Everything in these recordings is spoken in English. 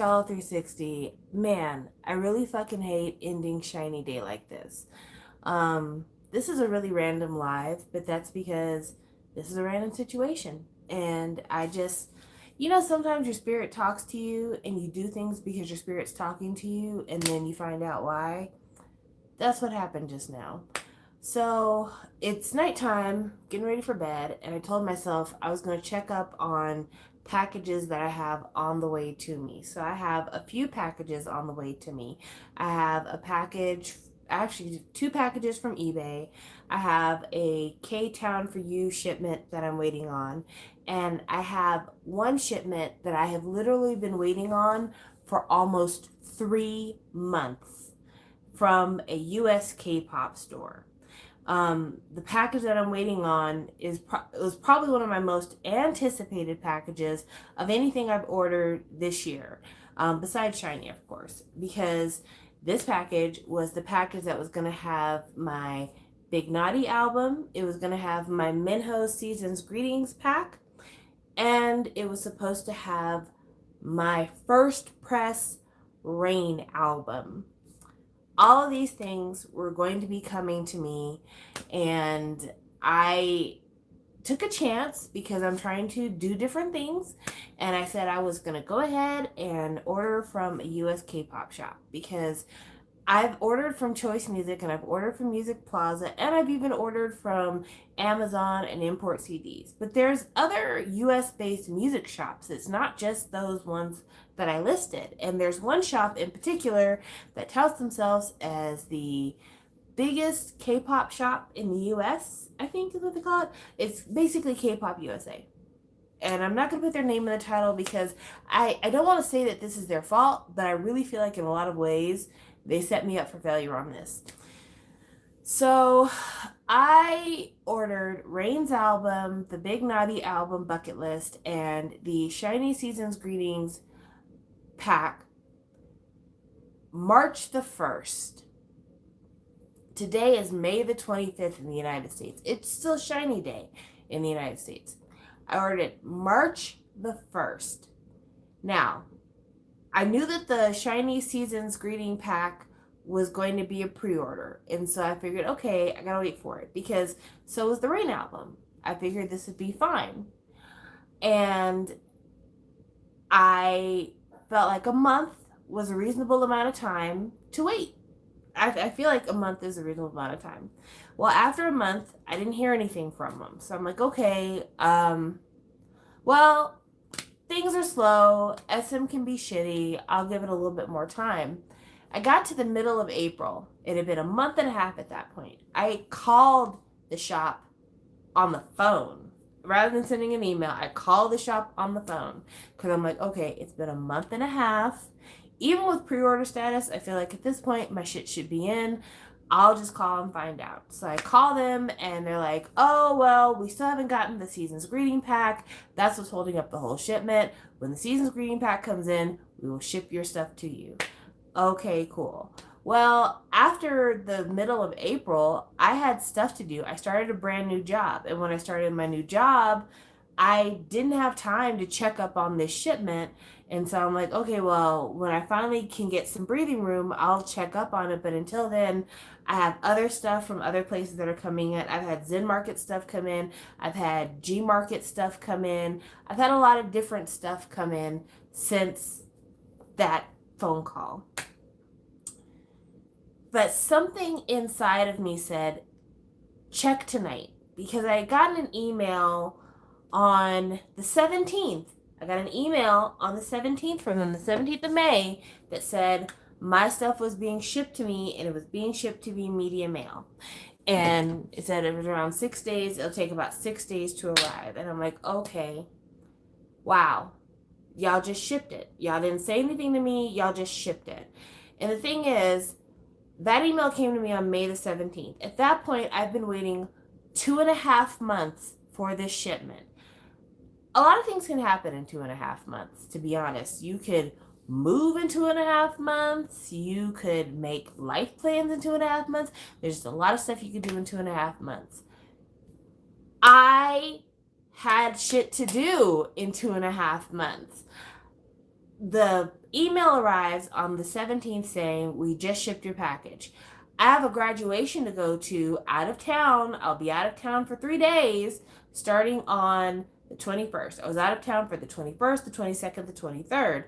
Y'all 360. Man, I really fucking hate ending shiny day like this. This is a really random live, but that's because this is a random situation. And I just, sometimes your spirit talks to you and you do things because your spirit's talking to you and then you find out why. That's what happened just now. So it's nighttime, getting ready for bed, and I told myself I was going to check up on packages that I have on the way to me. So I have a few packages on the way to me. I have a package, actually, two packages from eBay. I have a K Town for You shipment that I'm waiting on. And I have one shipment that I have literally been waiting on for almost 3 months from a US K-pop store. The package that I'm waiting on was probably one of my most anticipated packages of anything I've ordered this year, besides Shiny, of course, because this package was the package that was going to have my Big Naughty album. It was going to have my Minho Seasons Greetings pack, and it was supposed to have my first press Rain album. All of these things were going to be coming to me, and I took a chance because I'm trying to do different things, and I said I was going to go ahead and order from a US K-pop shop because I've ordered from Choice Music and I've ordered from Music Plaza and I've even ordered from Amazon and Import CDs. But there's other US based music shops. It's not just those ones that I listed. And there's one shop in particular that touts themselves as the biggest K-pop shop in the US, I think is what they call it. It's basically K-pop USA. And I'm not going to put their name in the title because I don't want to say that this is their fault, but I really feel like in a lot of ways they set me up for failure on this. So I ordered Rain's album, the Big Naughty album bucket list, and the Shiny Seasons Greetings pack March the 1st. Today is May the 25th in the United States. It's still Shiny Day in the United States. I ordered it March the 1st. Now, I knew that the Shiny Seasons Greeting Pack was going to be a pre-order. And so I figured, okay, I gotta wait for it. Because so was the Rain album. I figured this would be fine. And I felt like a month was a reasonable amount of time to wait. I feel like a month is a reasonable amount of time. Well, after a month, I didn't hear anything from them. So I'm like, okay, well, things are slow. SM can be shitty. I'll give it a little bit more time. I got to the middle of April. It had been a month and a half at that point. I called the shop on the phone. Rather than sending an email, I called the shop on the phone. Because I'm like, okay, it's been a month and a half. Even with pre-order status, I feel like at this point, my shit should be in. I'll just call and find out. So I call them and they're like, oh, well, we still haven't gotten the Seasons Greeting Pack. That's what's holding up the whole shipment. When the Seasons Greeting Pack comes in, we will ship your stuff to you. Okay, cool. Well, after the middle of April, I had stuff to do. I started a brand new job. And when I started my new job, I didn't have time to check up on this shipment. And so I'm like, okay, well, when I finally can get some breathing room, I'll check up on it. But until then, I have other stuff from other places that are coming in. I've had Zen Market stuff come in. I've had G Market stuff come in. I've had a lot of different stuff come in since that phone call. But something inside of me said, check tonight. Because I got an email on the 17th. I got an email on the 17th from them, the 17th of May, that said my stuff was being shipped to me and it was being shipped to me media mail. And it said it was around 6 days. It'll take about 6 days to arrive. And I'm like, okay, wow. Y'all just shipped it. Y'all didn't say anything to me. Y'all just shipped it. And the thing is, that email came to me on May the 17th. At that point, I've been waiting 2.5 months for this shipment. A lot of things can happen in 2.5 months, to be honest. You could move in 2.5 months. You could make life plans in 2.5 months. There's just a lot of stuff you could do in 2.5 months. I had shit to do in 2.5 months. The email arrives on the 17th saying, we just shipped your package. I have a graduation to go to out of town. I'll be out of town for 3 days starting on the 21st. I was out of town for the 21st, the 22nd, the 23rd.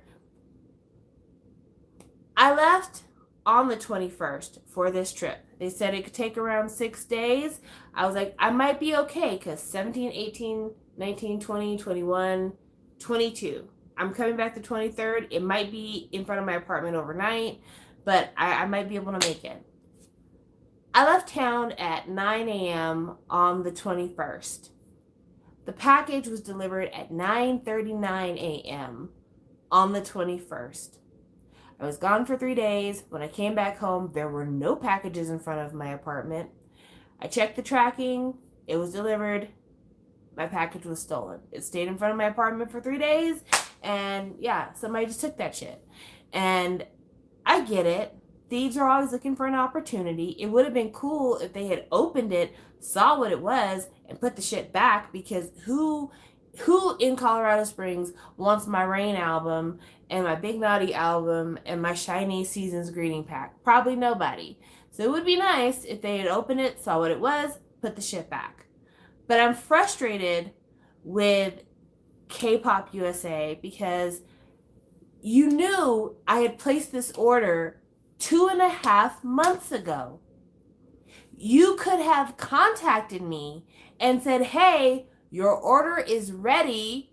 I left on the 21st for this trip. They said it could take around 6 days. I was like, I might be okay because 17, 18, 19, 20, 21, 22. I'm coming back the 23rd. It might be in front of my apartment overnight, but I might be able to make it. I left town at 9 a.m. on the 21st. The package was delivered at 9:39 a.m. on the 21st. I was gone for 3 days. When I came back home, there were no packages in front of my apartment. I checked the tracking. It was delivered. My package was stolen. It stayed in front of my apartment for 3 days. And yeah, somebody just took that shit. And I get it. Thieves are always looking for an opportunity. It would have been cool if they had opened it, saw what it was, and put the shit back, because who in Colorado Springs wants my Rain album and my Big Naughty album and my Shiny Seasons greeting pack? Probably nobody. So it would be nice if they had opened it, saw what it was, put the shit back. But I'm frustrated with K-Pop USA because you knew I had placed this order 2.5 months ago. You could have contacted me and said, hey, your order is ready.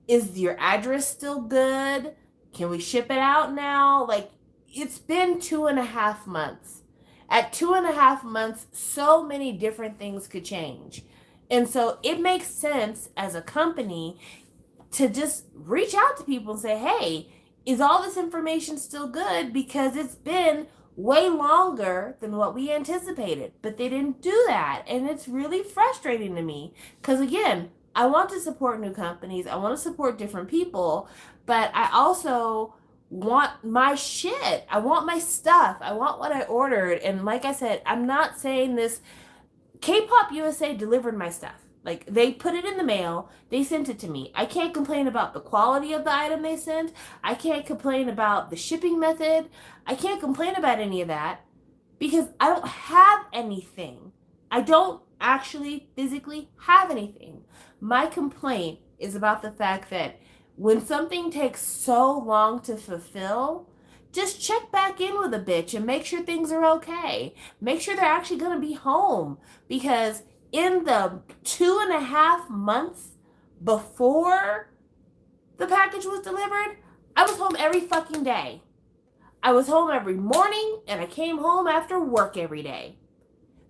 Is your address still good? Can we ship it out now? Like, it's been 2.5 months. At 2.5 months, so many different things could change. And so it makes sense as a company to just reach out to people and say, hey, is all this information still good? Because it's been way longer than what we anticipated. But they didn't do that. And it's really frustrating to me. Because again, I want to support new companies. I want to support different people. But I also want my shit. I want my stuff. I want what I ordered. And like I said, I'm not saying this. K-Pop USA delivered my stuff. Like, they put it in the mail. They sent it to me. I can't complain about the quality of the item they sent. I can't complain about the shipping method. I can't complain about any of that because I don't have anything. I don't actually physically have anything. My complaint is about the fact that when something takes so long to fulfill, just check back in with a bitch and make sure things are okay. Make sure they're actually going to be home, because in the 2.5 months before the package was delivered, I was home every fucking day. I was home every morning, and I came home after work every day.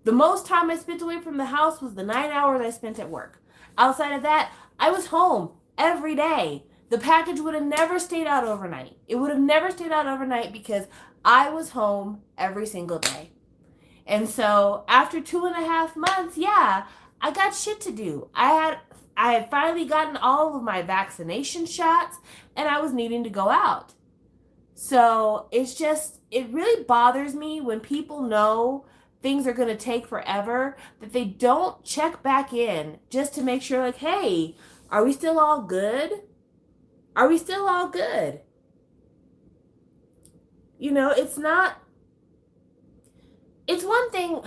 The most time I spent away from the house was the 9 hours I spent at work. Outside of that, I was home every day. The package would have never stayed out overnight. It would have never stayed out overnight because I was home every single day. And so after 2.5 months, yeah, I got shit to do. I had finally gotten all of my vaccination shots, and I was needing to go out. So it really bothers me when people know things are going to take forever, that they don't check back in just to make sure, like, hey, are we still all good? Are we still all good? You know, it's one thing.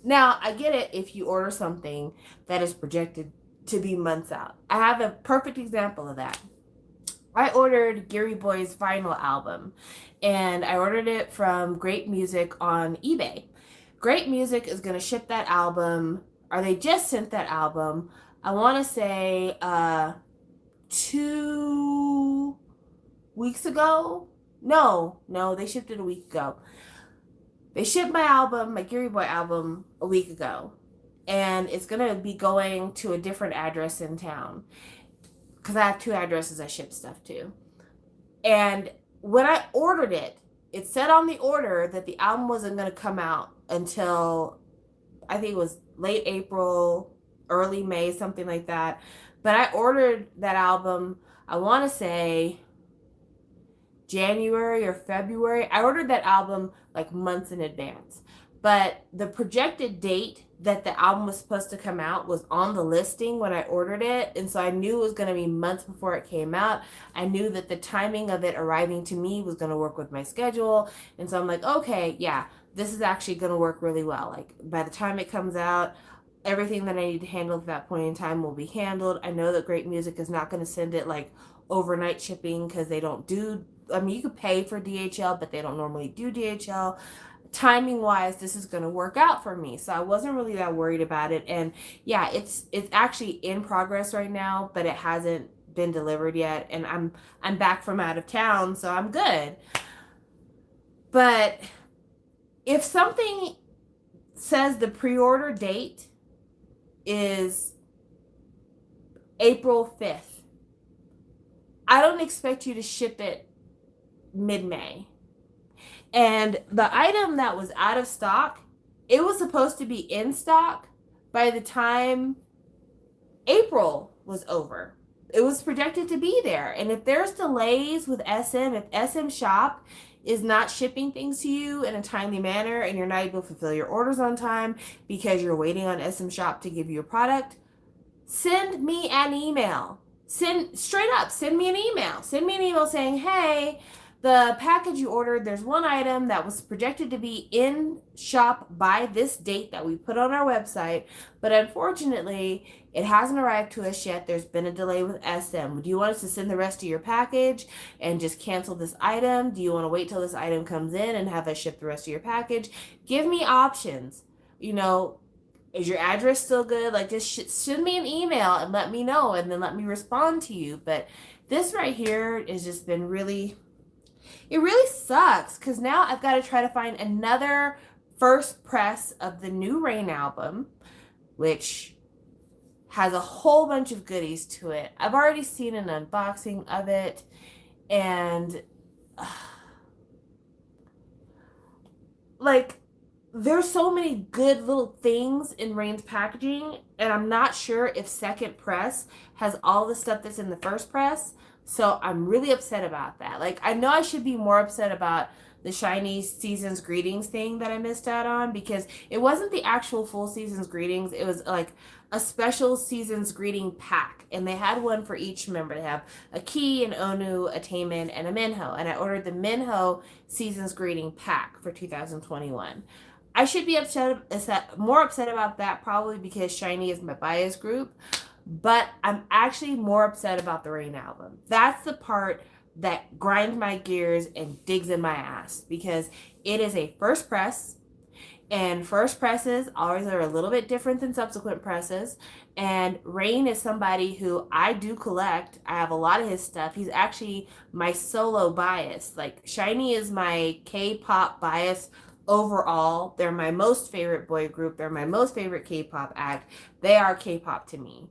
Now, I get it if you order something that is projected to be months out. I have a perfect example of that. I ordered Gary Boy's vinyl album, and I ordered it from Great Music on eBay. Great Music is going to ship that album, or they just sent that album, I want to say 2 weeks ago. No, they shipped it a week ago. They shipped my album, my Gary Boy album, a week ago. And it's going to be going to a different address in town, because I have 2 addresses I ship stuff to. And when I ordered it, it said on the order that the album wasn't going to come out until, I think it was late April, early May, something like that. But I ordered that album, I want to say January or February. I ordered that album like months in advance. but the projected date that the album was supposed to come out was on the listing when I ordered it. And so I knew it was going to be months before it came out. I knew that the timing of it arriving to me was going to work with my schedule. And so I'm like, okay, yeah, this is actually going to work really well. Like by the time it comes out, everything that I need to handle at that point in time will be handled. I know that Great Music is not going to send it like overnight shipping because they don't do, I mean, you could pay for DHL, but they don't normally do DHL. Timing wise, this is going to work out for me. So I wasn't really that worried about it. And yeah, it's actually in progress right now, but it hasn't been delivered yet. And I'm back from out of town, so I'm good. But if something says the pre-order date is April 5th, I don't expect you to ship it mid-May. And the item that was out of stock, it was supposed to be in stock by the time April was over. It was projected to be there. And if there's delays with SM, if SM Shop is not shipping things to you in a timely manner and you're not able to fulfill your orders on time because you're waiting on SM Shop to give you a product, send me an email. Send me an email. Send me an email saying, hey, the package you ordered, there's one item that was projected to be in shop by this date that we put on our website, but unfortunately, it hasn't arrived to us yet. There's been a delay with SM. Do you want us to send the rest of your package and just cancel this item? Do you want to wait till this item comes in and have us ship the rest of your package? Give me options. You know, is your address still good? Like, just send me an email and let me know, and then let me respond to you. But this right here has just been really, it really sucks because now I've got to try to find another first press of the new Rain album, which has a whole bunch of goodies to it. I've already seen an unboxing of it, and like, there's so many good little things in Rain's packaging, and I'm not sure if second press has all the stuff that's in the first press. So I'm really upset about that. Like, I know I should be more upset about the Shiny Season's Greetings thing that I missed out on, because it wasn't the actual full Season's Greetings. It was like a special Season's Greeting pack, and they had one for each member. They have a Key, an Onu, a Taemin, and a Minho, and I ordered the Minho Season's Greeting pack for 2021. I should be more upset about that, probably because Shiny is my bias group, but I'm actually more upset about the Rain album. That's the part that grinds my gears and digs in my ass, because it is a first press, and first presses always are a little bit different than subsequent presses. And Rain is somebody who I do collect. I have a lot of his stuff. He's actually my solo bias. Like, Shiny is my K-pop bias overall. They're my most favorite boy group. They're my most favorite K-pop act. They are K-pop to me.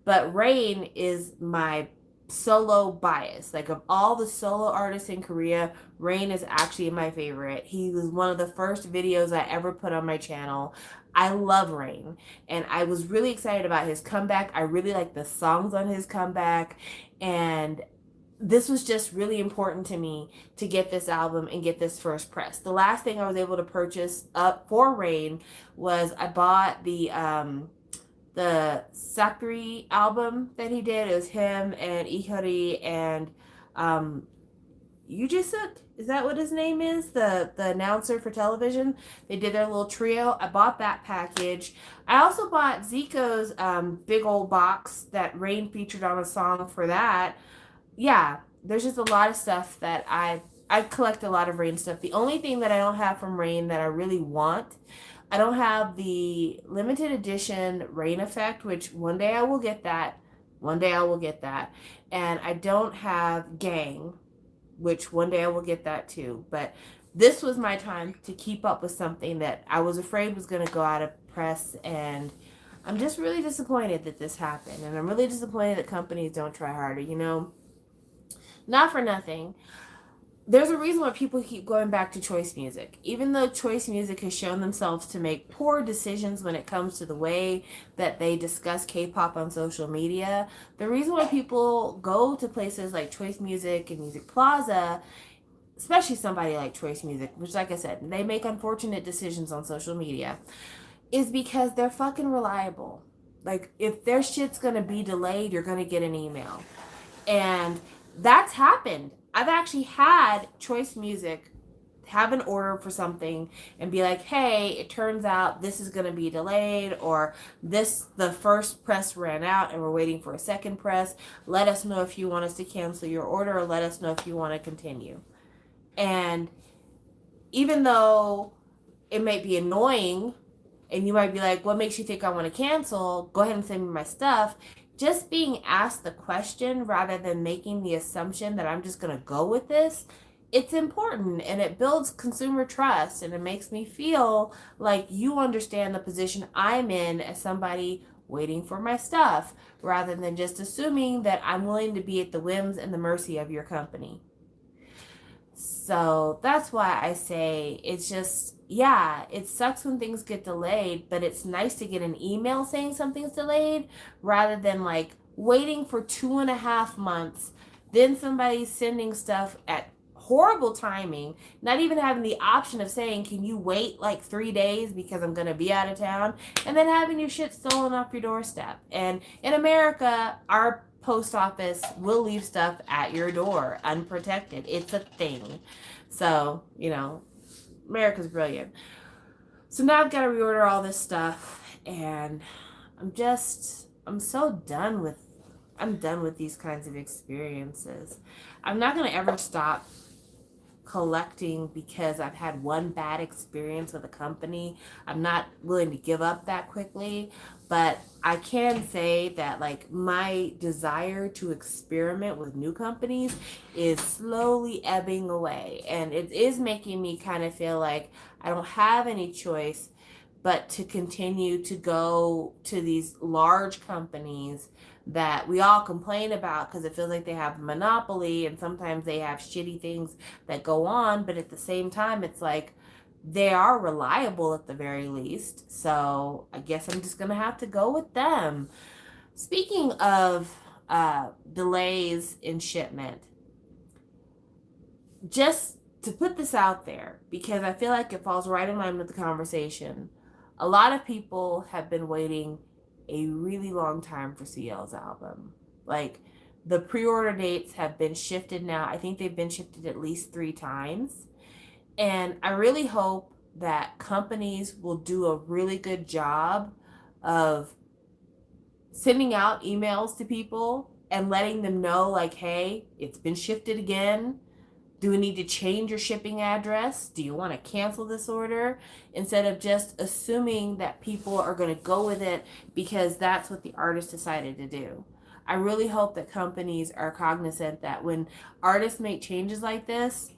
But Rain is my solo bias. Like, of all the solo artists in Korea, Rain is actually my favorite. He was one of the first videos I ever put on my channel. I love Rain, and I was really excited about his comeback. I really like the songs on his comeback, and this was just really important to me to get this album and get this first press. The last thing I was able to purchase up for Rain was I bought the Sakuri album that he did. It was him and Ihori and Yujisuk. Is that what his name is? The announcer for television. They did their little trio. I bought that package. I also bought Zico's big old box that Rain featured on a song for that. Yeah, there's just a lot of stuff that I collect a lot of Rain stuff. The only thing that I don't have from Rain that I really want, I don't have the limited edition Rain Effect, which one day I will get that. One day I will get that. And I don't have Gang, which one day I will get that too. But this was my time to keep up with something that I was afraid was going to go out of press, and I'm just really disappointed that this happened. And I'm really disappointed that companies don't try harder, you know? Not for nothing, there's a reason why people keep going back to Choice Music. Even though Choice Music has shown themselves to make poor decisions when it comes to the way that they discuss K-pop on social media, the reason why people go to places like Choice Music and Music Plaza especially somebody like Choice Music, which, like I said, they make unfortunate decisions on social media, is because they're fucking reliable. Like, if their shit's gonna be delayed, you're gonna get an email. And that's happened. I've actually had Choice Music have an order for something and be like, hey, it turns out this is going to be delayed, or the first press ran out and we're waiting for a second press. Let us know if you want us to cancel your order, or let us know if you want to continue. And even though it might be annoying and you might be like, what makes you think I want to cancel? Go ahead and send me my stuff. Just being asked the question rather than making the assumption that I'm just going to go with this, it's important, and it builds consumer trust, and it makes me feel like you understand the position I'm in as somebody waiting for my stuff, rather than just assuming that I'm willing to be at the whims and the mercy of your company. So that's why I say it's just, yeah, it sucks when things get delayed, but it's nice to get an email saying something's delayed rather than like waiting for 2.5 months. Then somebody's sending stuff at horrible timing, not even having the option of saying, can you wait like 3 days because I'm going to be out of town, and then having your shit stolen off your doorstep. And in America, our post office will leave stuff at your door unprotected. It's a thing. So, America's brilliant. So now I've got to reorder all this stuff, and I'm so done with these kinds of experiences. I'm not going to ever stop collecting because I've had one bad experience with a company. I'm not willing to give up that quickly, but I can say that like my desire to experiment with new companies is slowly ebbing away, and it is making me kind of feel like I don't have any choice but to continue to go to these large companies that we all complain about because it feels like they have a monopoly, and sometimes they have shitty things that go on, but at the same time it's like they are reliable at the very least. So I guess I'm just gonna have to go with them. Speaking of delays in shipment, just to put this out there because I feel like it falls right in line with the conversation, a lot of people have been waiting a really long time for CL's album. Like, the pre-order dates have been shifted now. I think they've been shifted at least 3 times. And I really hope that companies will do a really good job of sending out emails to people and letting them know, like, hey, it's been shifted again. Do we need to change your shipping address? Do you want to cancel this order? Instead of just assuming that people are going to go with it because that's what the artist decided to do. I really hope that companies are cognizant that when artists make changes like this,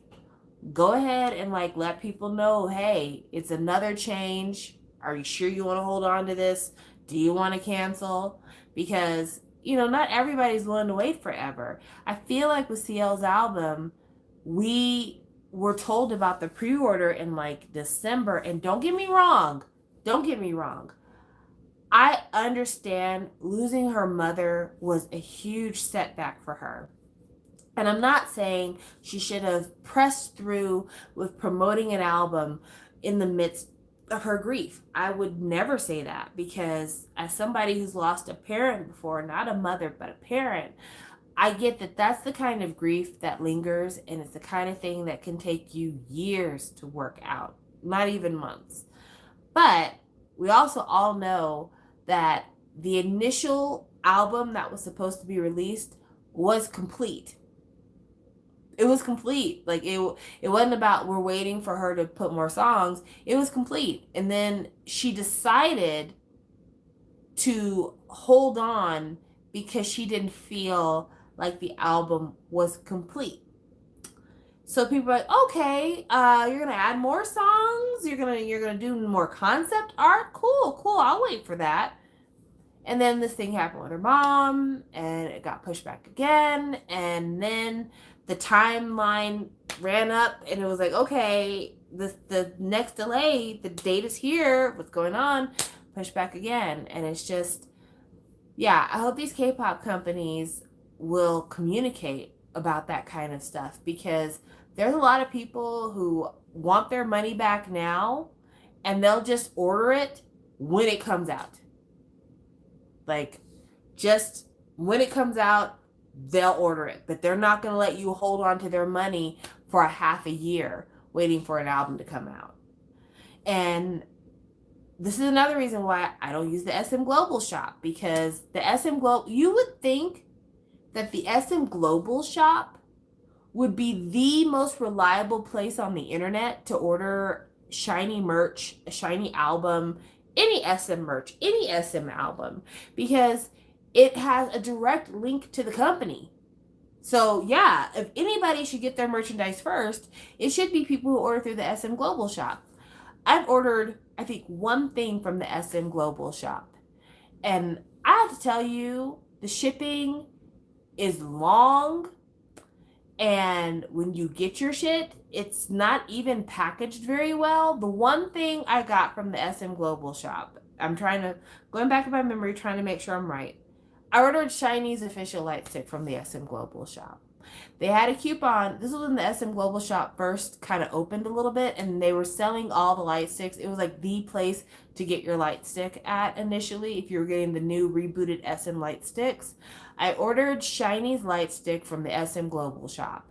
go ahead and like let people know, hey, it's another change. Are you sure you want to hold on to this? Do you want to cancel? Because, not everybody's willing to wait forever. I feel like with CL's album, we were told about the pre-order in like December, and don't get me wrong, I understand losing her mother was a huge setback for her, and I'm not saying she should have pressed through with promoting an album in the midst of her grief. I would never say that, because as somebody who's lost a parent before, not a mother but a parent, I get that that's the kind of grief that lingers, and it's the kind of thing that can take you years to work out, not even months. But we also all know that the initial album that was supposed to be released was complete. It was complete. Like, it wasn't about we're waiting for her to put more songs. It was complete. And then she decided to hold on because she didn't feel like the album was complete. So people are like, okay, you're gonna add more songs, you're gonna do more concept art, cool, I'll wait for that. And then this thing happened with her mom, and it got pushed back again, and then the timeline ran up, and it was like, okay, the next delay, the date is here, what's going on? Pushed back again. And it's just, yeah, I hope these K-pop companies will communicate about that kind of stuff, because There's a lot of people who want their money back now, and they'll just order it when it comes out. Like, just when it comes out, they'll order it. But they're not going to let you hold on to their money for a half a year waiting for an album to come out. And this is another reason why I don't use the SM Global Shop, because the SM Global, you would think that the SM Global Shop would be the most reliable place on the internet to order shiny merch, a shiny album, any SM merch, any SM album, because it has a direct link to the company. So yeah, if anybody should get their merchandise first, it should be people who order through the SM Global Shop. I've ordered, I think, one thing from the SM Global Shop, and I have to tell you, the shipping is long, and when you get your shit, it's not even packaged very well. The one thing I got from the SM Global Shop, going back in my memory, trying to make sure I'm right. I ordered Shiny's official light stick from the SM Global Shop. They had a coupon. This was when the SM Global Shop first kind of opened a little bit, and they were selling all the light sticks. It was like the place to get your light stick at initially if you were getting the new rebooted SM light sticks. I ordered Shiny's light stick from the SM Global Shop,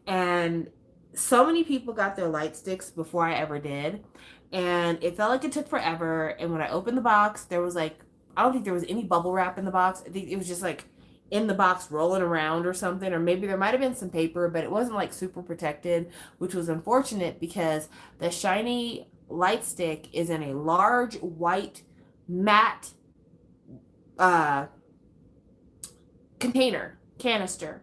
and so many people got their light sticks before I ever did, and it felt like it took forever. And when I opened the box, there was like, I don't think there was any bubble wrap in the box. I think it was just like in the box rolling around or something, or maybe there might have been some paper, but it wasn't like super protected, which was unfortunate because the Shiny light stick is in a large white matte canister.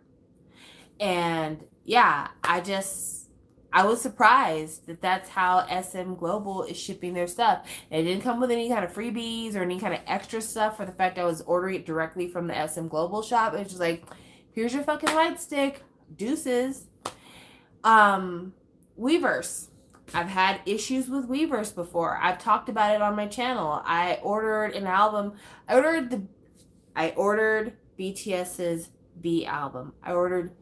And yeah, I was surprised that that's how SM Global is shipping their stuff. And it didn't come with any kind of freebies or any kind of extra stuff for the fact I was ordering it directly from the SM Global Shop. It was just like, here's your fucking light stick, deuces. Weverse. I've had issues with Weverse before. I've talked about it on my channel. I ordered an album. I ordered BTS's B album. I ordered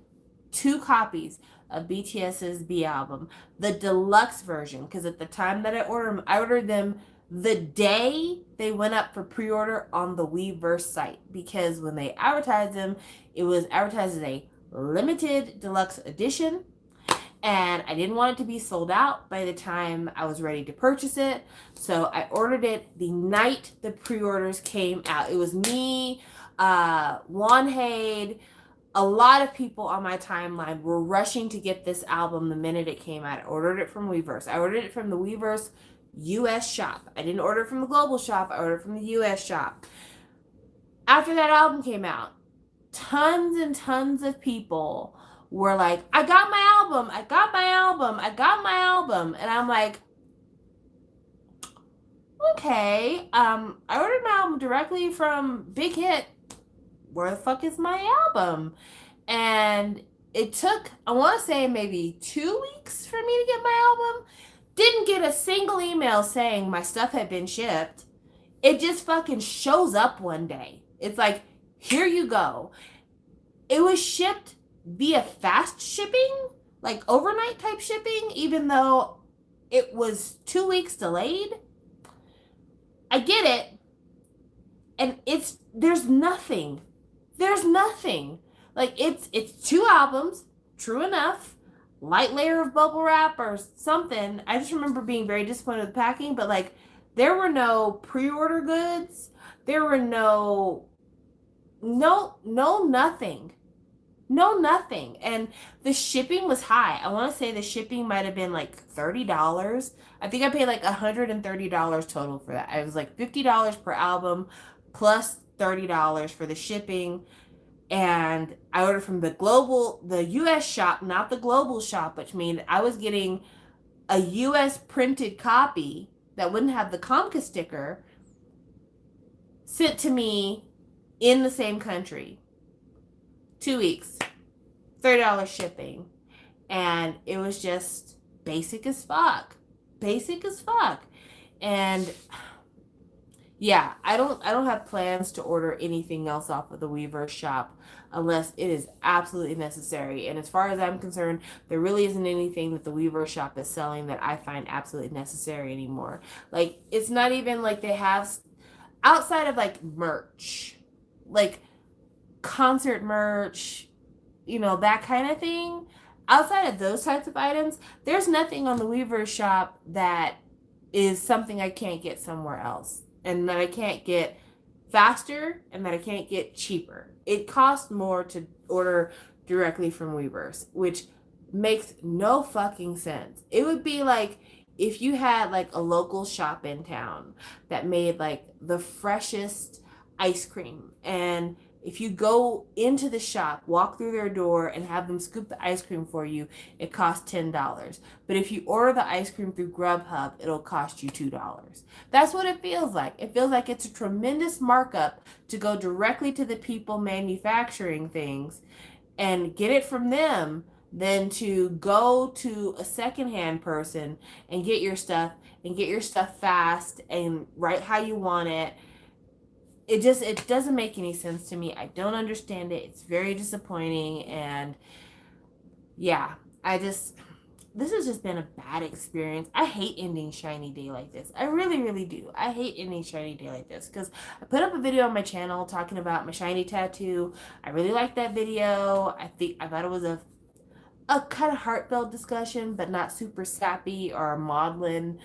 2 copies of BTS's B album, the deluxe version, because at the time that I ordered them the day they went up for pre-order on the Weverse site, because when they advertised them, it was advertised as a limited deluxe edition, and I didn't want it to be sold out by the time I was ready to purchase it, so I ordered it the night the pre-orders came out. It was me, Juan Haid, a lot of people on my timeline were rushing to get this album the minute it came out. I ordered it from Weverse. I ordered it from the Weverse US shop. I didn't order it from the global shop. I ordered it from the US shop. After that album came out, tons and tons of people were like, I got my album. I got my album. I got my album. And I'm like, okay, I ordered my album directly from Big Hit. Where the fuck is my album? And it took, I want to say, maybe 2 weeks for me to get my album. Didn't get a single email saying my stuff had been shipped. It just fucking shows up one day. It's like, here you go. It was shipped via fast shipping, like overnight type shipping, even though it was 2 weeks delayed. I get it. And there's nothing. Like, it's 2 albums, true enough, light layer of bubble wrap or something. I just remember being very disappointed with the packing, but like, there were no pre-order goods. There were nothing. And the shipping was high. I want to say the shipping might have been like $30. I think I paid like $130 total for that. It was like $50 per album plus $30 for the shipping. And I ordered from the US shop, not the global shop, which means I was getting a US printed copy that wouldn't have the Comca sticker sent to me in the same country. 2 weeks, $30 shipping. And it was just basic as fuck. And Yeah, I don't have plans to order anything else off of the Weaver shop unless it is absolutely necessary. And as far as I'm concerned, there really isn't anything that the Weaver shop is selling that I find absolutely necessary anymore. Like it's not even like they have outside of like merch, like concert merch, that kind of thing. Outside of those types of items, there's nothing on the Weaver shop that is something I can't get somewhere else and that I can't get faster and that I can't get cheaper. It costs more to order directly from Weavers, which makes no fucking sense. It would be like if you had like a local shop in town that made like the freshest ice cream, and if you go into the shop, walk through their door and have them scoop the ice cream for you, it costs $10. But if you order the ice cream through Grubhub, it'll cost you $2. That's what it feels like. It feels like it's a tremendous markup to go directly to the people manufacturing things and get it from them than to go to a secondhand person and get your stuff fast and right how you want it. It doesn't make any sense to me. I don't understand it. It's very disappointing. And yeah, this has just been a bad experience. I hate ending shiny day like this. I really, really do. I hate ending shiny day like this because I put up a video on my channel talking about my shiny tattoo. I really liked that video. I thought it was a kind of heartfelt discussion, but not super sappy or maudlin.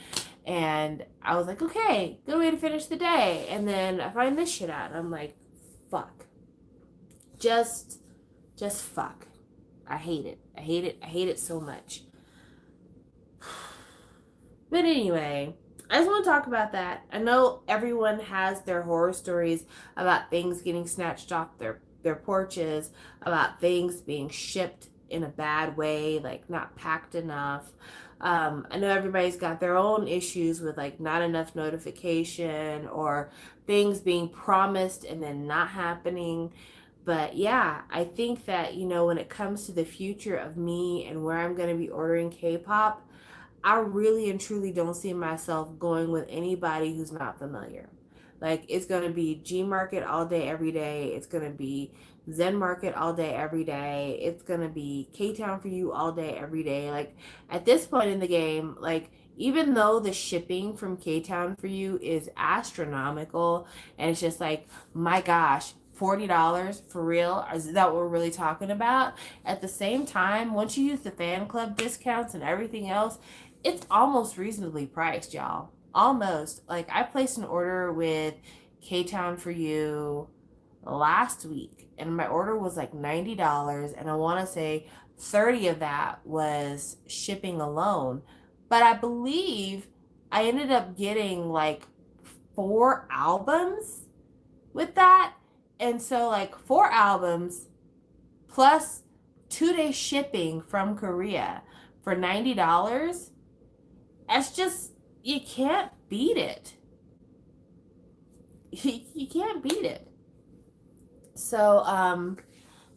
And I was like, okay, good way to finish the day. And then I find this shit out. And I'm like, fuck. Just fuck. I hate it. I hate it. I hate it so much. But anyway, I just want to talk about that. I know everyone has their horror stories about things getting snatched off their porches, about things being shipped in a bad way, like not packed enough. I know everybody's got their own issues with like not enough notification or things being promised and then not happening. But yeah, I think that, when it comes to the future of me and where I'm going to be ordering K-pop, I really and truly don't see myself going with anybody who's not familiar. Like it's going to be G Market all day, every day. It's going to be Zen Market all day, every day. It's going to be K Town for you all day, every day. Like at this point in the game, like even though the shipping from K Town for you is astronomical and it's just like, my gosh, $40 for real? Is that what we're really talking about? At the same time, once you use the fan club discounts and everything else, it's almost reasonably priced, y'all. Almost. Like I placed an order with K Town for you last week and my order was like $90 and I want to say 30 of that was shipping alone. But I believe I ended up getting like 4 albums with that. And so like 4 albums plus 2 day shipping from Korea for $90. That's just, you can't beat it. You can't beat it. So,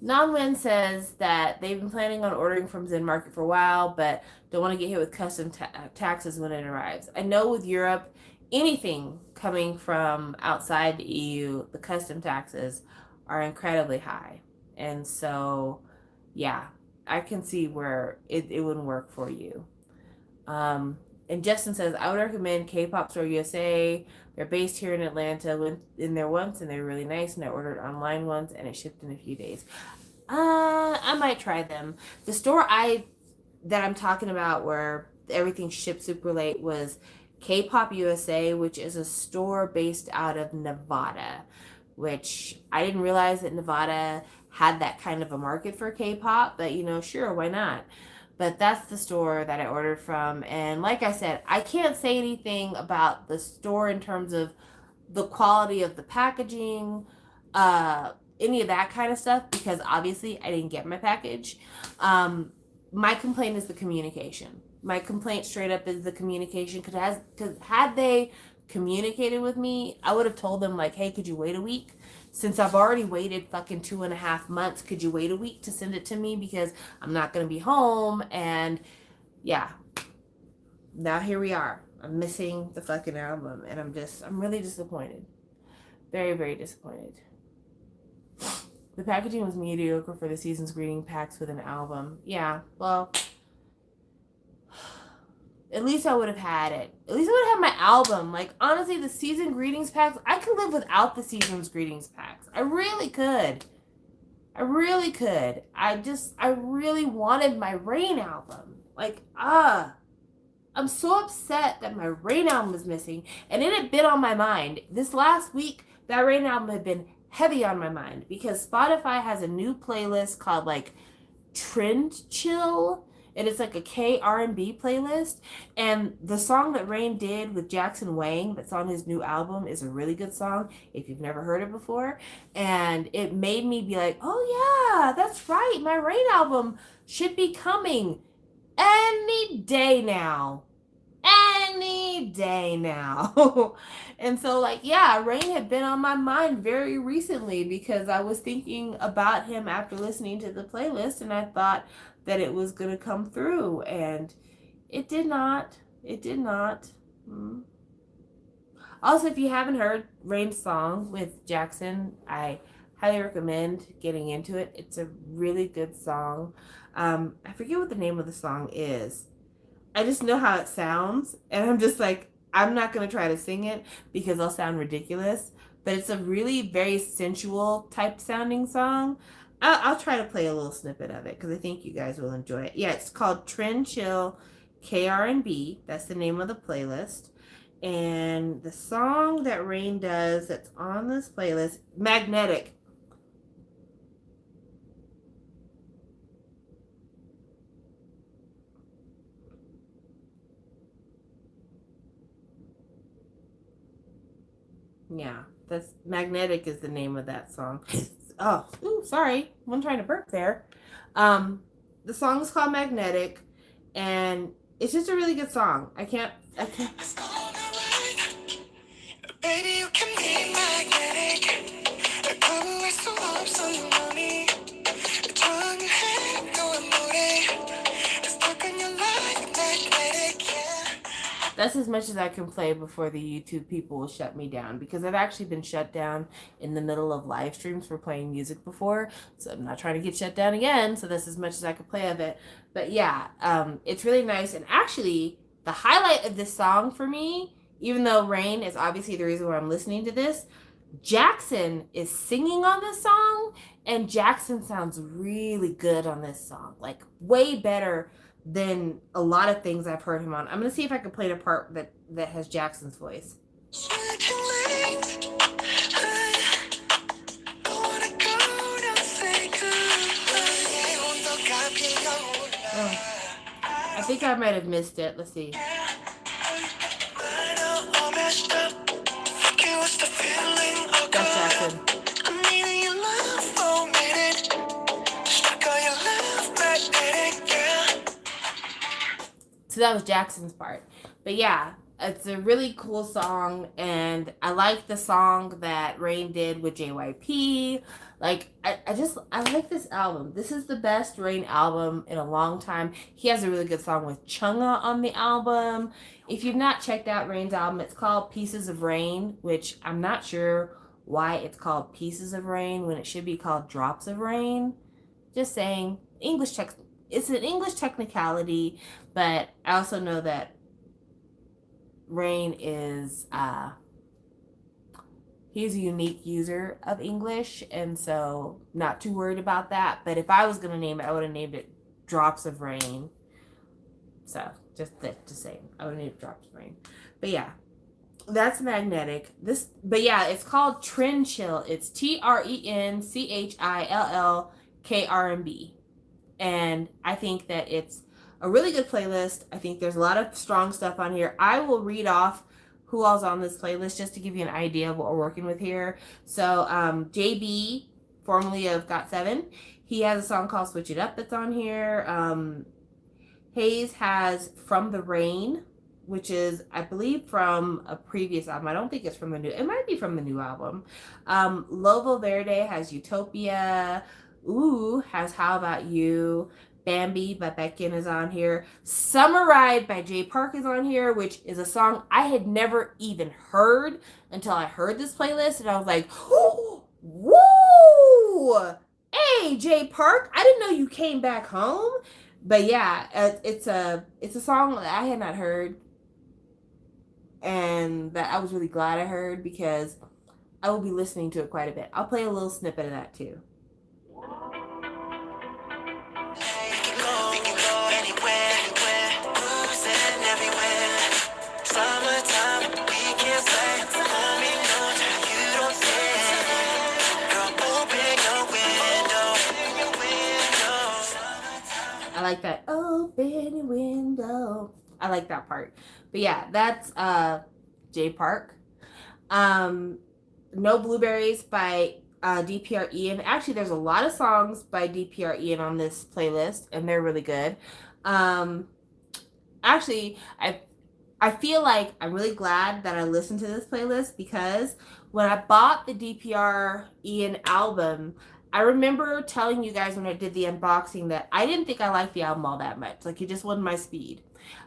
Nanwen says that they've been planning on ordering from Zen Market for a while, but don't want to get hit with custom taxes when it arrives. I know with Europe, anything coming from outside the EU, the custom taxes are incredibly high. And so, yeah, I can see where it wouldn't work for you. And Justin says, I would recommend K-Pop Store USA. They're based here in Atlanta. Went in there once and they're really nice. And I ordered online once and it shipped in a few days. I might try them. The store that I'm talking about where everything shipped super late was K-Pop USA, which is a store based out of Nevada, which I didn't realize that Nevada had that kind of a market for K-pop, but sure, why not? But that's the store that I ordered from. And like I said, I can't say anything about the store in terms of the quality of the packaging, any of that kind of stuff, because obviously I didn't get my package. My complaint is the communication. My complaint straight up is the communication, because had they communicated with me, I would have told them like, hey, could you wait a week? Since I've already waited fucking 2.5 months, could you wait a week to send it to me? Because I'm not going to be home. And yeah, now here we are. I'm missing the fucking album, and I'm really disappointed. Very, very disappointed. The packaging was mediocre for the season's greeting packs with an album. Yeah, well, at least I would have had it. At least I would have had my album. Like, honestly, the season greetings packs, I could live without the season's greetings packs. I really could. I really could. I really wanted my Rain album. Like, I'm so upset that my Rain album is missing, and it had been on my mind. This last week, that Rain album had been heavy on my mind because Spotify has a new playlist called like Trend Chill, and it's like a K R&B playlist. And the song that Rain did with Jackson Wang, that's on his new album, is a really good song if you've never heard it before. And it made me be like, oh yeah, that's right, my Rain album should be coming any day now. Any day now. And so, like, yeah, Rain had been on my mind very recently because I was thinking about him after listening to the playlist, and I thought that it was going to come through, and it did not. It did not. Also, if you haven't heard Rain's song with Jackson, I highly recommend getting into it. It's a really good song. I forget what the name of the song is. I just know how it sounds, and I'm just like, I'm not going to try to sing it because I'll sound ridiculous, but it's a really very sensual type sounding song. I'll try to play a little snippet of it because I think you guys will enjoy it. Yeah, it's called Trend Chill KR&B. That's the name of the playlist. And the song that Rain does that's on this playlist, Magnetic. Yeah, that's Magnetic is the name of that song. Oh, ooh, sorry. I'm trying to burp there. The song is called Magnetic, and it's just a really good song. I can't. Baby, you can be magnetic. That's as much as I can play before the YouTube people will shut me down, because I've actually been shut down in the middle of live streams for playing music before, so I'm not trying to get shut down again. So that's as much as I can play of it. But yeah, it's really nice. And actually, the highlight of this song for me, even though Rain is obviously the reason why I'm listening to this, Jackson is singing on this song, and Jackson sounds really good on this song, like way better than a lot of things I've heard him on. I'm gonna see if I can play the part that has Jackson's voice. Oh, I think I might have missed it. Let's see. That's Jackson. So that was Jackson's part. But yeah, it's a really cool song, and I like the song that Rain did with JYP. Like, I like this album. This is the best Rain album in a long time. He has a really good song with Chungha on the album. If you've not checked out Rain's album, it's called Pieces of Rain, which I'm not sure why it's called Pieces of Rain when it should be called Drops of Rain. Just saying, it's an English technicality, but I also know that Rain is he's a unique user of English, and so not too worried about that. But if I was gonna name it, I would have named it Drops of Rain. So just saying, I would have named it Drops of Rain. But yeah, that's Magnetic. But yeah, it's called Trend Chill. It's TRENCHILLKRB. And I think that it's a really good playlist. I think there's a lot of strong stuff on here. I will read off who all's on this playlist just to give you an idea of what we're working with here. So JB, formerly of Got7, he has a song called Switch It Up that's on here. Hayes has From the Rain, which is, I believe, from a previous album. I don't think it's from the new. It might be from the new album. Lovo Verde has Utopia. Ooh has How About You. Bambi by Baekhyun is on here. Summer Ride by Jay Park is on here, which is a song I had never even heard until I heard this playlist, and I was like, woo! Hey, Jay Park, I didn't know you came back home. But yeah, it's a song that I had not heard, and that I was really glad I heard because I will be listening to it quite a bit. I'll play a little snippet of that too. I like that. Open your window. I like that part. But yeah, that's Jay Park. No Blueberries by DPR Ian. Actually, there's a lot of songs by DPR Ian on this playlist, and they're really good. Actually, I feel like I'm really glad that I listened to this playlist because when I bought the DPR Ian album, I remember telling you guys when I did the unboxing that I didn't think I liked the album all that much. Like, it just wasn't my speed.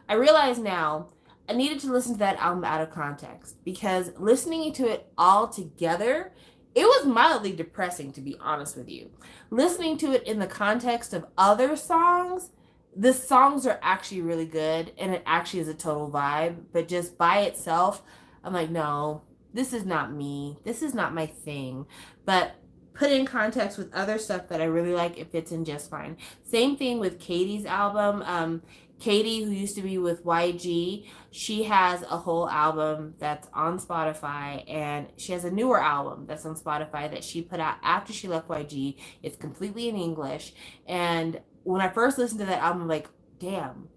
I realize now I needed to listen to that album out of context because listening to it all together, it was mildly depressing, to be honest with you. Listening to it in the context of other songs, the songs are actually really good and it actually is a total vibe, but just by itself, I'm like, no, this is not me. This is not my thing. But put in context with other stuff that I really like, it fits in just fine. Same thing with Katie's album. Katie, who used to be with YG, she has a whole album that's on Spotify, and she has a newer album that's on Spotify that she put out after she left YG. It's completely in English. And when I first listened to that album, I'm like, damn,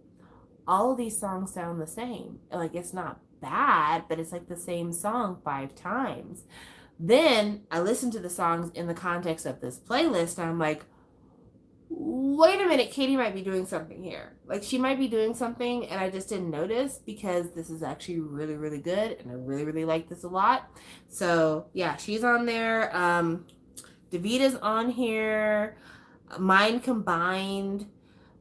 all of these songs sound the same. Like, it's not bad, but it's like the same song 5 times. Then I listened to the songs in the context of this playlist, and I'm like, wait a minute, Katie might be doing something here. Like, she might be doing something, and I just didn't notice because this is actually really, really good, and I really, really like this a lot. So, yeah, she's on there. Davita's on here. Mind Combined.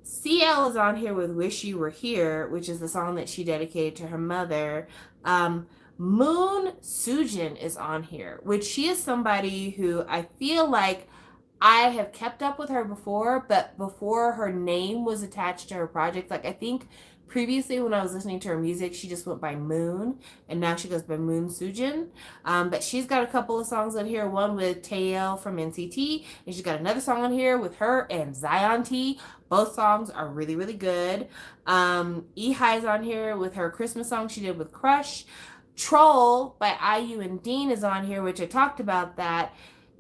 CL is on here with Wish You Were Here, which is the song that she dedicated to her mother. Moon Sujin is on here, which she is somebody who I feel like I have kept up with her before, but before her name was attached to her project. Like, I think previously when I was listening to her music, she just went by Moon, and now she goes by Moon Sujin. But she's got a couple of songs on here, one with Taeyel from NCT, and she's got another song on here with her and Zion T. Both songs are really, really good. Ehai's on here with her Christmas song she did with Crush. Troll by IU and Dean is on here, which I talked about that.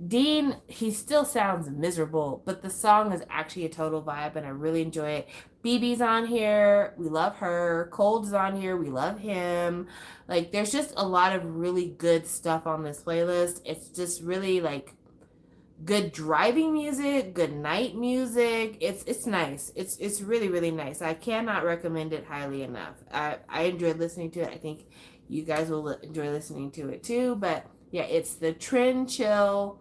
Dean, he still sounds miserable, but the song is actually a total vibe, and I really enjoy it. BB's on here. We love her. Cold's on here. We love him. Like, there's just a lot of really good stuff on this playlist. It's just really, like, good driving music, good night music. It's nice. It's really, really nice. I cannot recommend it highly enough. I enjoyed listening to it. I think you guys will enjoy listening to it too. But yeah, it's the Trend Chill,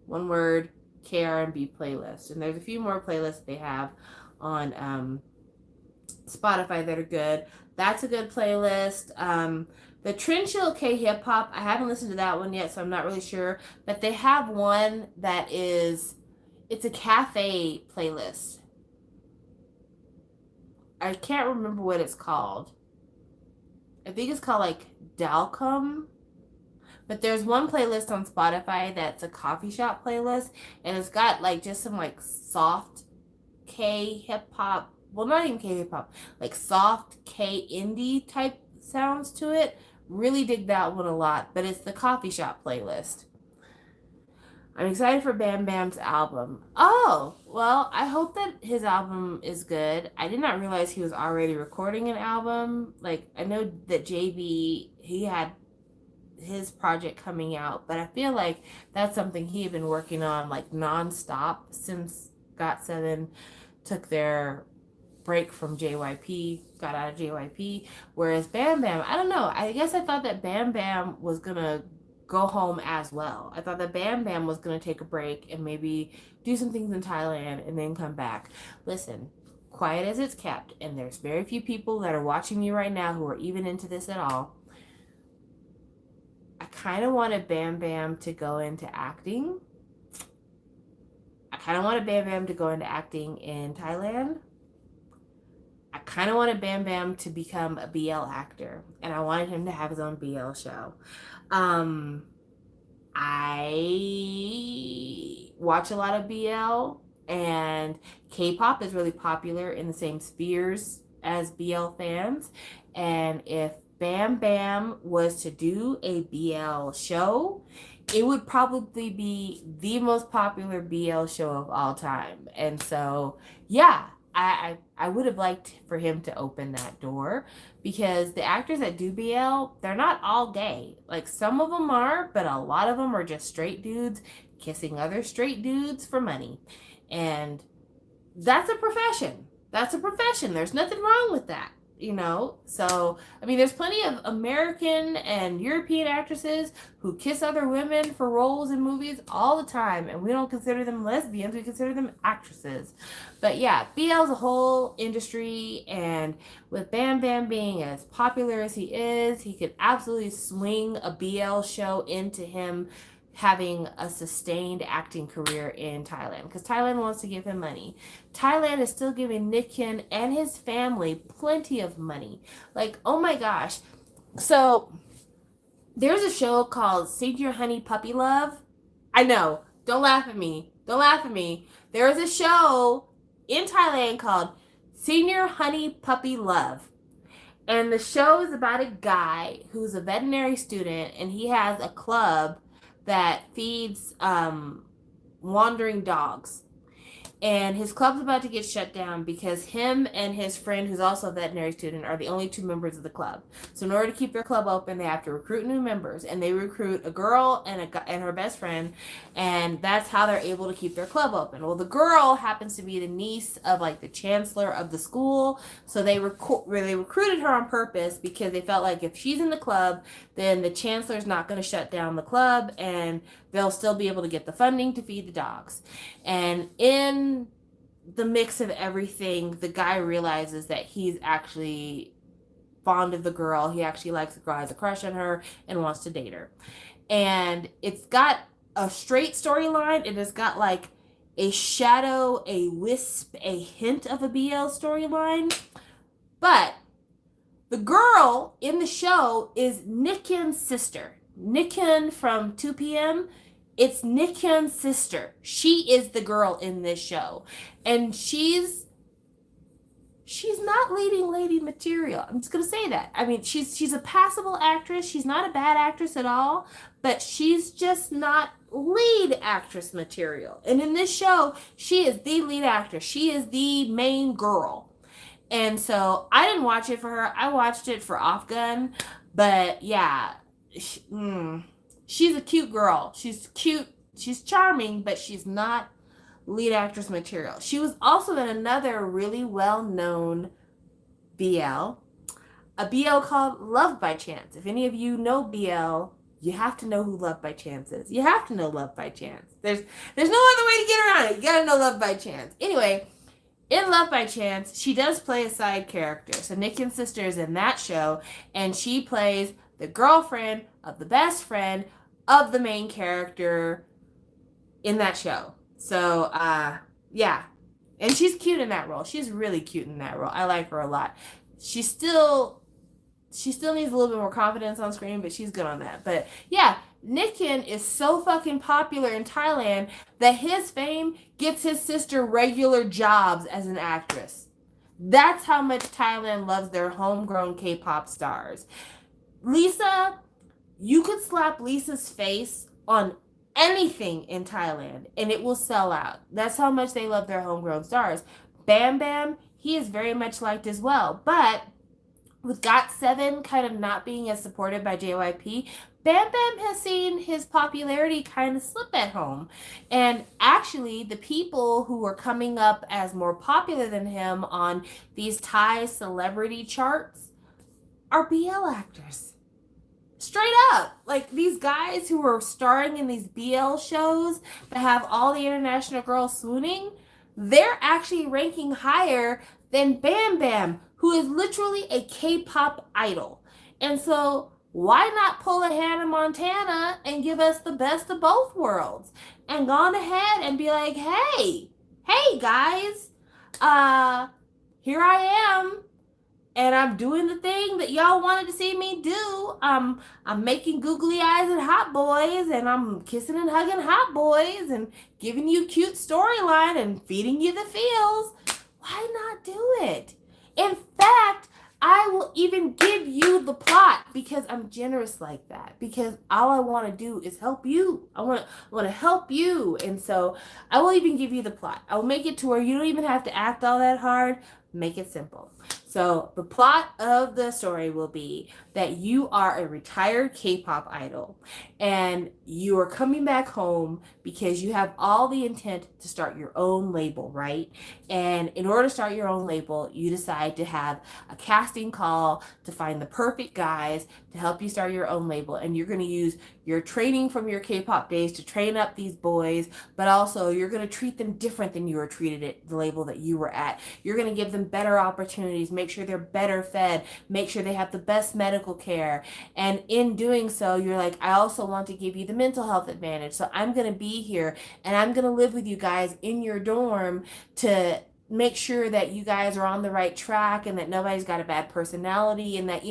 one word, KR&B playlist. And there's a few more playlists they have on Spotify that are good. That's a good playlist. The Trend Chill K Hip Hop, I haven't listened to that one yet, so I'm not really sure. But they have one that is, it's a cafe playlist. I can't remember what it's called. I think it's called like Dalcom. But there's one playlist on Spotify that's a coffee shop playlist, and it's got like just some like soft K hip hop, well, not even K hip hop, like soft K indie type sounds to it. Really dig that one a lot, but it's the coffee shop playlist. I'm excited for Bam Bam's album. Oh, well, I hope that his album is good. I did not realize he was already recording an album. Like, I know that JB, he had his project coming out, but I feel like that's something he had been working on like nonstop since GOT7 took their break from JYP, got out of JYP. Whereas Bam Bam, I don't know. I guess I thought that Bam Bam was gonna go home as well. I thought that Bam Bam was going to take a break and maybe do some things in Thailand and then come back. Listen, quiet as it's kept, and there's very few people that are watching me right now who are even into this at all. I kind of wanted Bam Bam to go into acting. I kind of wanted Bam Bam to go into acting in Thailand. I kind of wanted Bam Bam to become a BL actor, and I wanted him to have his own BL show. I watch a lot of BL, and K-pop is really popular in the same spheres as BL fans. And if Bam Bam was to do a BL show, it would probably be the most popular BL show of all time. And so, yeah, I would have liked for him to open that door, because the actors that do BL, they're not all gay. Like, some of them are, but a lot of them are just straight dudes kissing other straight dudes for money. And that's a profession. That's a profession. There's nothing wrong with that, you know? So, I mean, there's plenty of American and European actresses who kiss other women for roles in movies all the time, and we don't consider them lesbians, we consider them actresses. But yeah, BL is a whole industry, and with Bam Bam being as popular as he could absolutely swing a BL show into him having a sustained acting career in Thailand, because Thailand wants to give him money. Thailand is still giving Nick Hyun and his family plenty of money. Like, oh my gosh. So there's a show called Senior Honey Puppy Love. I know. Don't laugh at me. Don't laugh at me. There is a show in Thailand called Senior Honey Puppy Love. And the show is about a guy who's a veterinary student, and he has a club that feeds wandering dogs. And his club's about to get shut down because him and his friend, who's also a veterinary student, are the only two members of the club. So in order to keep their club open, they have to recruit new members. And they recruit a girl and her best friend. And that's how they're able to keep their club open. Well, the girl happens to be the niece of, like, the chancellor of the school. So they recruited her on purpose, because they felt like if she's in the club, then the chancellor's not going to shut down the club, and they'll still be able to get the funding to feed the dogs. And in the mix of everything, the guy realizes that he's actually fond of the girl. He actually likes the girl, has a crush on her, and wants to date her. And it's got a straight storyline. It has got, like, a shadow, a wisp, a hint of a BL storyline. But the girl in the show is Nick Hyun's sister. Nick Hyun from 2PM. It's Nick Hyun's sister. She is the girl in this show. And she's not leading lady material. I'm just going to say that. I mean, she's a passable actress. She's not a bad actress at all. But she's just not lead actress material. And in this show, she is the lead actress. She is the main girl. And so I didn't watch it for her. I watched it for Afghan. But yeah, she's a cute girl. She's cute. She's charming, but she's not lead actress material. She was also in another really well-known BL, a BL called Love by Chance. If any of you know BL, you have to know who Love by Chance is. You have to know Love by Chance. There's no other way to get around it. You gotta know Love by Chance. Anyway, in Love by Chance, she does play a side character. So Nick Hyun's sister is in that show, and she plays the girlfriend of the best friend of the main character in that show. So, yeah. And she's cute in that role. She's really cute in that role. I like her a lot. She still needs a little bit more confidence on screen, but she's good on that. But yeah, Nick Hyun is so fucking popular in Thailand that his fame gets his sister regular jobs as an actress. That's how much Thailand loves their homegrown K-pop stars. Lisa, you could slap Lisa's face on anything in Thailand and it will sell out. That's how much they love their homegrown stars. Bam Bam, he is very much liked as well. But with GOT7 kind of not being as supported by JYP, Bam Bam has seen his popularity kind of slip at home. And actually, the people who are coming up as more popular than him on these Thai celebrity charts are BL actors. Straight up. Like these guys who are starring in these BL shows that have all the international girls swooning, they're actually ranking higher than Bam Bam, who is literally a K-pop idol. And so why not pull a Hannah Montana and give us the best of both worlds? And go on ahead and be like, hey guys, uh, here I am, and I'm doing the thing that y'all wanted to see me do. I'm making googly eyes at hot boys, and I'm kissing and hugging hot boys, and giving you cute storyline and feeding you the feels. Why not do it? In fact, I will even give you the plot because I'm generous like that. Because all I want to do is help you. I want to help you, and so I will even give you the plot. I will make it to where you don't even have to act all that hard. Make it simple. So the plot of the story will be that you are a retired K-pop idol and you are coming back home because you have all the intent to start your own label, right? And in order to start your own label, you decide to have a casting call to find the perfect guys to help you start your own label. And you're going to use your training from your K-pop days to train up these boys, but also you're going to treat them different than you were treated at the label that you were at. You're going to give them better opportunities, make sure they're better fed, make sure they have the best medical care. And in doing so, you're like, I also want to give you the mental health advantage. So I'm going to be here and I'm going to live with you guys in your dorm to make sure that you guys are on the right track and that nobody's got a bad personality and that,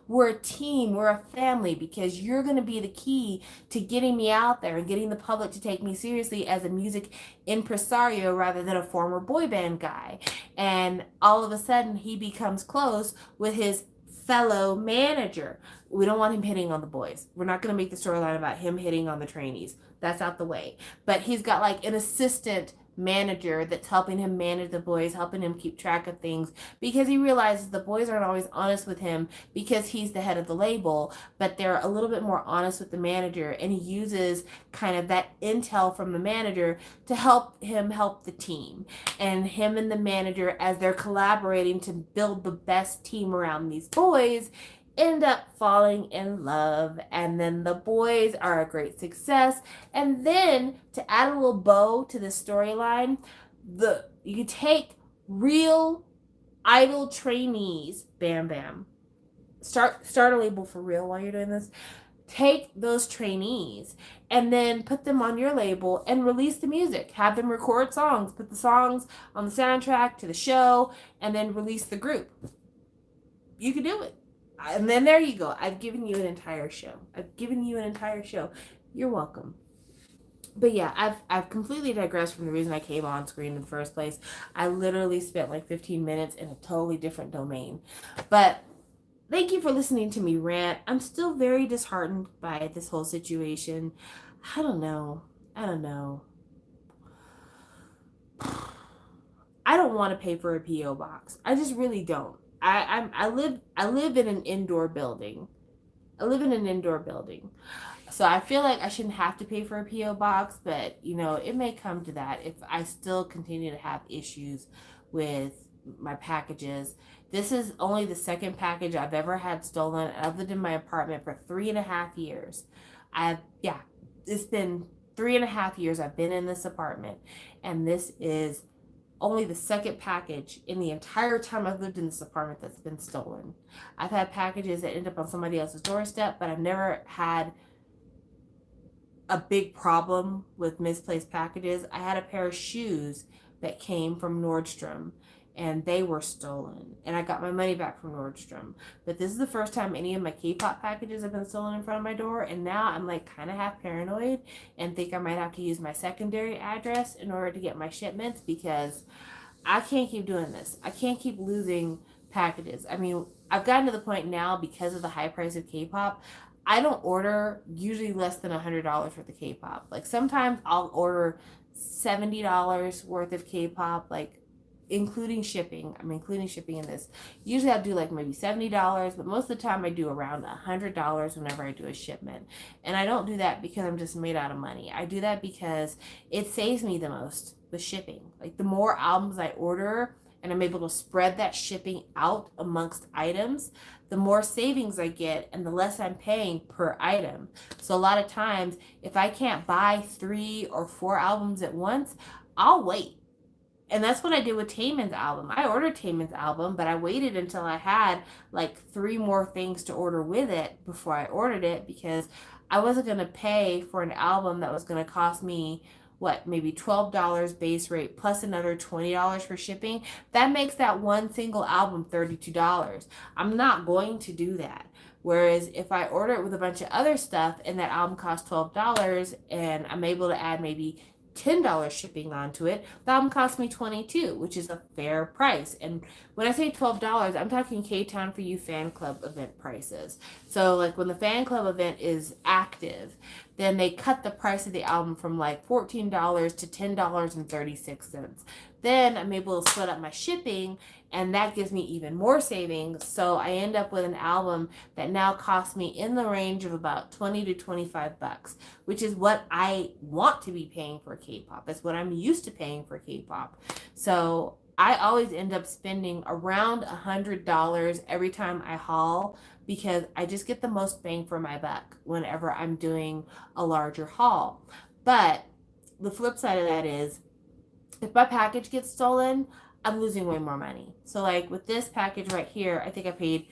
we're a team, we're a family, because you're going to be the key to getting me out there and getting the public to take me seriously as a music impresario rather than a former boy band guy. And all of a sudden he becomes close with his fellow manager. We don't want him hitting on the boys. We're not going to make the storyline about him hitting on the trainees. That's out the way. But he's got like an assistant manager that's helping him manage the boys, helping him keep track of things, because he realizes the boys aren't always honest with him because he's the head of the label, but they're a little bit more honest with the manager, and he uses kind of that intel from the manager to help him help the team. And him and the manager, as they're collaborating to build the best team around these boys, end up falling in love, and then the boys are a great success. And then to add a little bow to the storyline, you take real idol trainees, Bam Bam, start a label for real while you're doing this. Take those trainees and then put them on your label and release the music. Have them record songs, put the songs on the soundtrack to the show, and then release the group. You can do it. And then there you go. I've given you an entire show. You're welcome. But yeah, I've completely digressed from the reason I came on screen in the first place. I literally spent like 15 minutes in a totally different domain. But thank you for listening to me rant. I'm still very disheartened by this whole situation. I don't know. I don't want to pay for a PO box. I just really don't. I live in an indoor building. So I feel like I shouldn't have to pay for a PO box, but it may come to that if I still continue to have issues with my packages. This is only the second package I've ever had stolen. I've lived in my apartment for 3.5 years. It's been 3.5 years I've been in this apartment, and this is only the second package in the entire time I've lived in this apartment that's been stolen. I've had packages that end up on somebody else's doorstep, but I've never had a big problem with misplaced packages. I had a pair of shoes that came from Nordstrom, and they were stolen, and I got my money back from Nordstrom. But this is the first time any of my K-pop packages have been stolen in front of my door, and now I'm like kind of half paranoid and think I might have to use my secondary address in order to get my shipments, because I can't keep doing this. I can't keep losing packages. I mean, I've gotten to the point now, because of the high price of K-pop, I don't order usually less than $100 worth of K-pop. Like sometimes I'll order $70 worth of K-pop, like including shipping. I'm including shipping in this. Usually I'll do like maybe $70, but most of the time I do around $100 whenever I do a shipment. And I don't do that because I'm just made out of money. I do that because it saves me the most with shipping. Like the more albums I order and I'm able to spread that shipping out amongst items, the more savings I get and the less I'm paying per item. So a lot of times, if I can't buy 3 or 4 albums at once, I'll wait. And that's what I did with Taman's album. I ordered Taman's album, but I waited until I had like 3 more things to order with it before I ordered it, because I wasn't going to pay for an album that was going to cost me, what, maybe $12 base rate plus another $20 for shipping. That makes that one single album $32. I'm not going to do that. Whereas if I order it with a bunch of other stuff and that album costs $12 and I'm able to add maybe $10 shipping onto it, the album cost me $22, which is a fair price. And when I say $12, I'm talking K-Town for You fan club event prices. So like when the fan club event is active, then they cut the price of the album from like $14 to $10.36. Then I'm able to split up my shipping, and that gives me even more savings. So I end up with an album that now costs me in the range of about 20 to 25 bucks, which is what I want to be paying for K-pop. That's what I'm used to paying for K-pop. So I always end up spending around $100 every time I haul, because I just get the most bang for my buck whenever I'm doing a larger haul. But the flip side of that is, if my package gets stolen, I'm losing way more money. So like with this package right here, I think I paid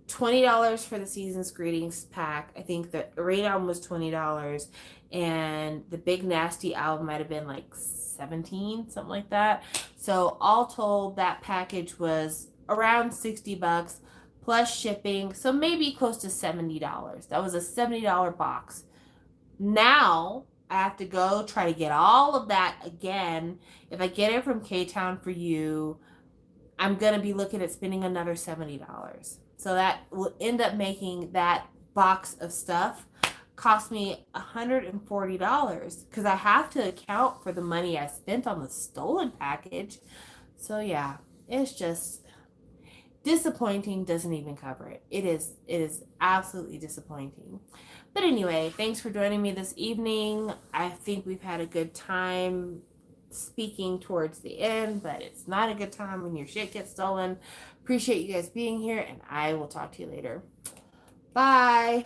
$20 for the Season's Greetings pack. I think the Rain album was $20, and the Big Nasty album might have been like 17, something like that. So all told, that package was around 60 bucks plus shipping, so maybe close to $70. That was a $70 box. Now I have to go try to get all of that again. If I get it from K-Town for You, I'm going to be looking at spending another $70. So that will end up making that box of stuff cost me $140, because I have to account for the money I spent on the stolen package. So yeah, it's just disappointing. Doesn't even cover it. It is absolutely disappointing. But anyway, thanks for joining me this evening. I think we've had a good time speaking towards the end, but it's not a good time when your shit gets stolen. Appreciate you guys being here, and I will talk to you later. Bye.